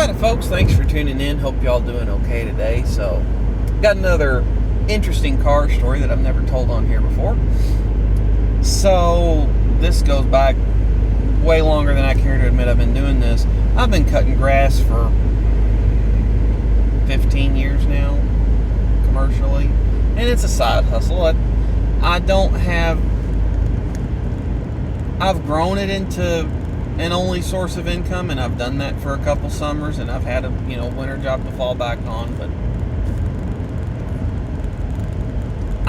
Alright folks, thanks for tuning in. Hope y'all doing okay today. So, got another interesting car story that I've never told on here before. So, this goes back way longer than I care to admit I've been doing this. I've been cutting grass for 15 years now, commercially. And it's a side hustle. I've grown it into an only source of income, and I've done that for a couple summers, and I've had a winter job to fall back on. But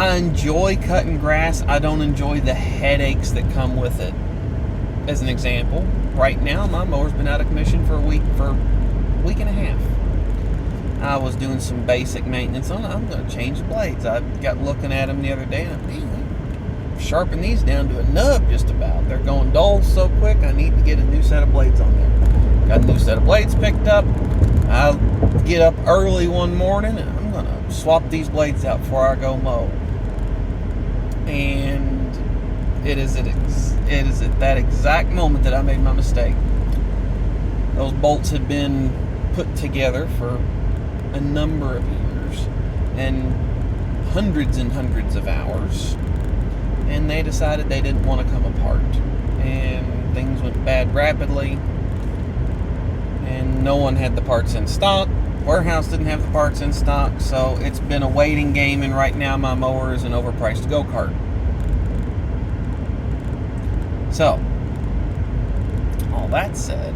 I enjoy cutting grass. I don't enjoy the headaches that come with it. As an example, right now my mower's been out of commission for a week and a half. I was doing some basic maintenance on it. I'm going to change the blades. I got looking at them the other day, and I sharpen these down to a nub just about. They're going dull so quick, I need to get a new set of blades on there. Got a new set of blades picked up. I'll get up early one morning, and I'm going to swap these blades out before I go mow. And it is at that exact moment that I made my mistake. Those bolts had been put together for a number of years and hundreds and hundreds of hours, and they decided they didn't want to come apart, and things went bad rapidly, and no one had the parts in stock. Warehouse didn't have the parts in stock, so it's been a waiting game, and right now my mower is an overpriced go-kart. So, all that said,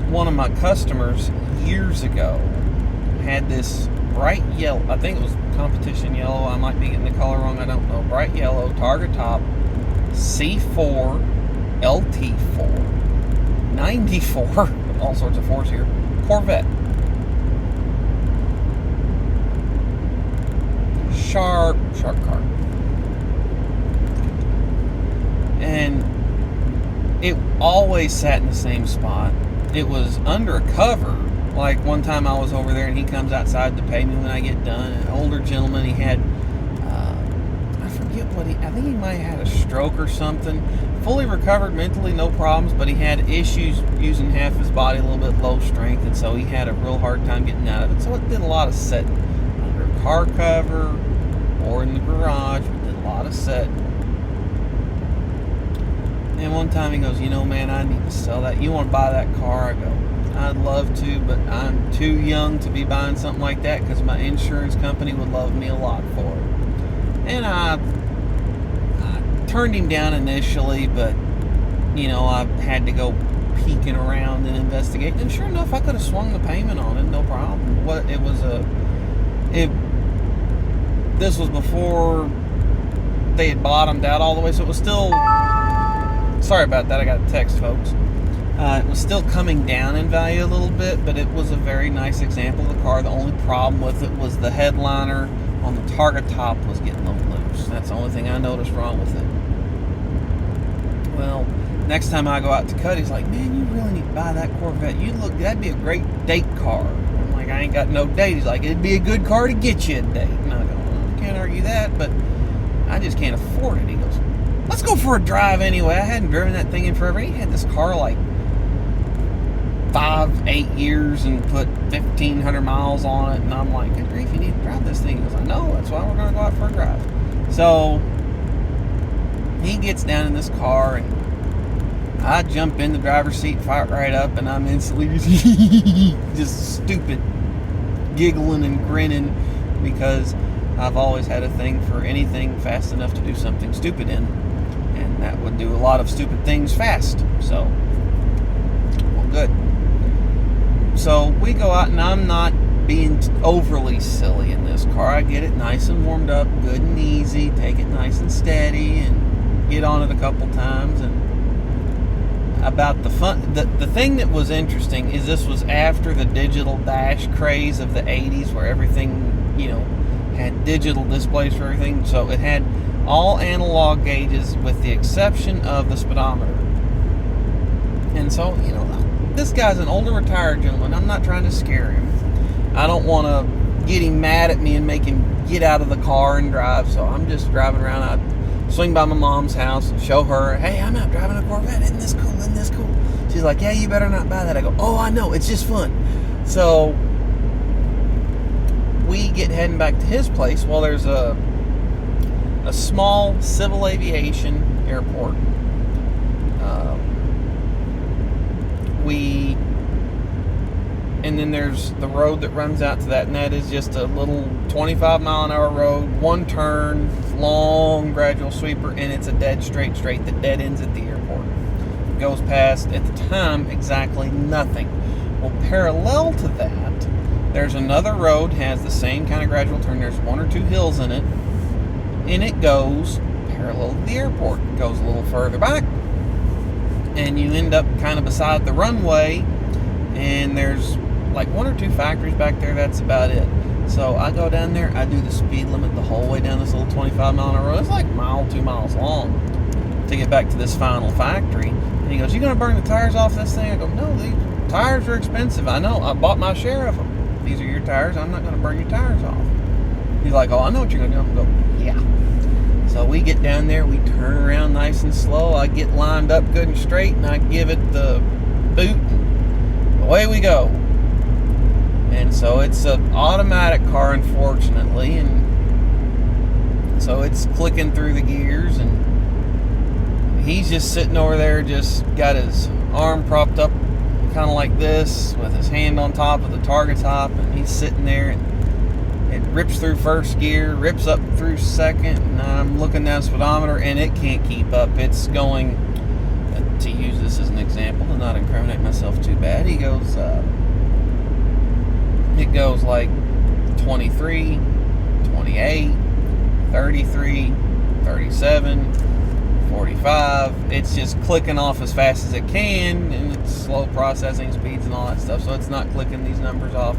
one of my customers years ago had this bright yellow, I think it was competition yellow, I might be getting the color wrong, I don't know, bright yellow, target top, C4, LT4, 94, all sorts of fours here, Corvette. Sharp car. And it always sat in the same spot. It was under a cover. Like one time I was over there and he comes outside to pay me when I get done. An older gentleman, he had, I forget what I think he might have had a stroke or something. Fully recovered mentally, no problems, but he had issues using half his body, a little bit low strength, and so he had a real hard time getting out of it. So it did a lot of setting under a car cover or in the garage. We did a lot of setting. And one time he goes, man, I need to sell that. You want to buy that car? I go, I'd love to, but I'm too young to be buying something like that because my insurance company would love me a lot for it. And I turned him down initially, but, I had to go peeking around and investigate. And sure enough, I could have swung the payment on it, no problem. This was before they had bottomed out all the way, so it was still... Sorry about that, I got a text, folks. It was still coming down in value a little bit, but it was a very nice example of the car. The only problem with it was the headliner on the target top was getting a little loose. That's the only thing I noticed wrong with it. Well, next time I go out to cut, he's like, man, you really need to buy that Corvette. That'd be a great date car. I'm like, I ain't got no date. He's like, it'd be a good car to get you a date. And I go, well, I can't argue that, but I just can't afford it. He goes, let's go for a drive anyway. I hadn't driven that thing in forever. He had this car like 5-8 years and put 1,500 miles on it. And I'm like, good grief, you need to drive this thing. He goes, I know, that's why we're going to go out for a drive. So he gets down in this car, and I jump in the driver's seat, fire right up, and I'm instantly just stupid, giggling and grinning because I've always had a thing for anything fast enough to do something stupid in. And that would do a lot of stupid things fast. So, well, good. So we go out, and I'm not being overly silly in this car. I get it nice and warmed up, good and easy, take it nice and steady, and get on it a couple times. And about the fun, the thing that was interesting is this was after the digital dash craze of the 80s, where everything, had digital displays for everything. So it had all analog gauges with the exception of the speedometer. And so, this guy's an older retired gentleman. I'm not trying to scare him. I don't want to get him mad at me and make him get out of the car and drive. So I'm just driving around. I swing by my mom's house and show her, hey, I'm out driving a Corvette. Isn't this cool? Isn't this cool? She's like, yeah, you better not buy that. I go, oh, I know. It's just fun. So we get heading back to his place. Well, there's a small civil aviation airport. And then there's the road that runs out to that, and that is just a little 25-mile-an-hour road, one turn, long gradual sweeper, and it's a dead straight that dead ends at the airport. It goes past, at the time, exactly nothing. Well, parallel to that, there's another road, has the same kind of gradual turn. There's one or two hills in it, and it goes parallel to the airport. It goes a little further back, and you end up kind of beside the runway, and there's like one or two factories back there. That's about it. So I go down there, I do the speed limit the whole way down this little 25-mile-an-hour road. It's like a mile, 2 miles long to get back to this final factory. And he goes, you gonna burn the tires off this thing? I go, no, these tires are expensive. I know, I bought my share of them. These are your tires, I'm not gonna burn your tires off. He's like, oh, I know what you're gonna do. I go, yeah. So we get down there, we turn around nice and slow. I get lined up good and straight, and I give it the boot, and away we go. And so it's an automatic car, unfortunately, and so it's clicking through the gears, and he's just sitting over there, just got his arm propped up kind of like this with his hand on top of the target top, and he's sitting there, and it rips through first gear, rips up through second, and I'm looking down the speedometer, and it can't keep up. It's going, to use this as an example, to not incriminate myself too bad, he goes, it goes like 23, 28, 33, 37, 45. It's just clicking off as fast as it can, and it's slow processing speeds and all that stuff, so it's not clicking these numbers off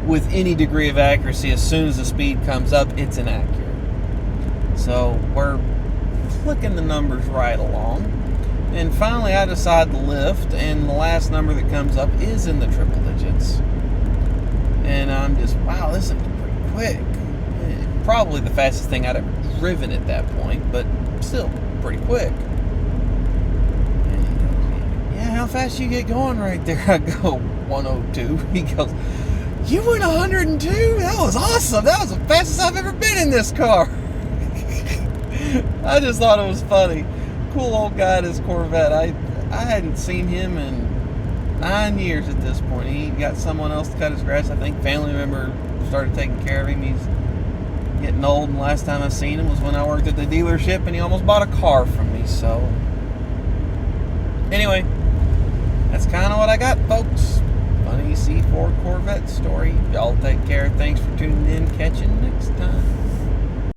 with any degree of accuracy. As soon as the speed comes up, it's inaccurate. So we're clicking the numbers right along, and finally I decide to lift, and the last number that comes up is in the triple digits. And I'm just, wow, this is pretty quick. Probably the fastest thing I'd ever driven at that point, but still pretty quick. And he goes, yeah, how fast you get going right there? I go, 102. He goes, you went 102? That was awesome. That was the fastest I've ever been in this car. I just thought it was funny. Cool old guy in his Corvette. I hadn't seen him in 9 years at this point. He got someone else to cut his grass. I think family member started taking care of him. He's getting old, and last time I seen him was when I worked at the dealership, and he almost bought a car from me. So anyway, that's kind of what I got, folks. Funny C4 Corvette story. Y'all take care. Thanks for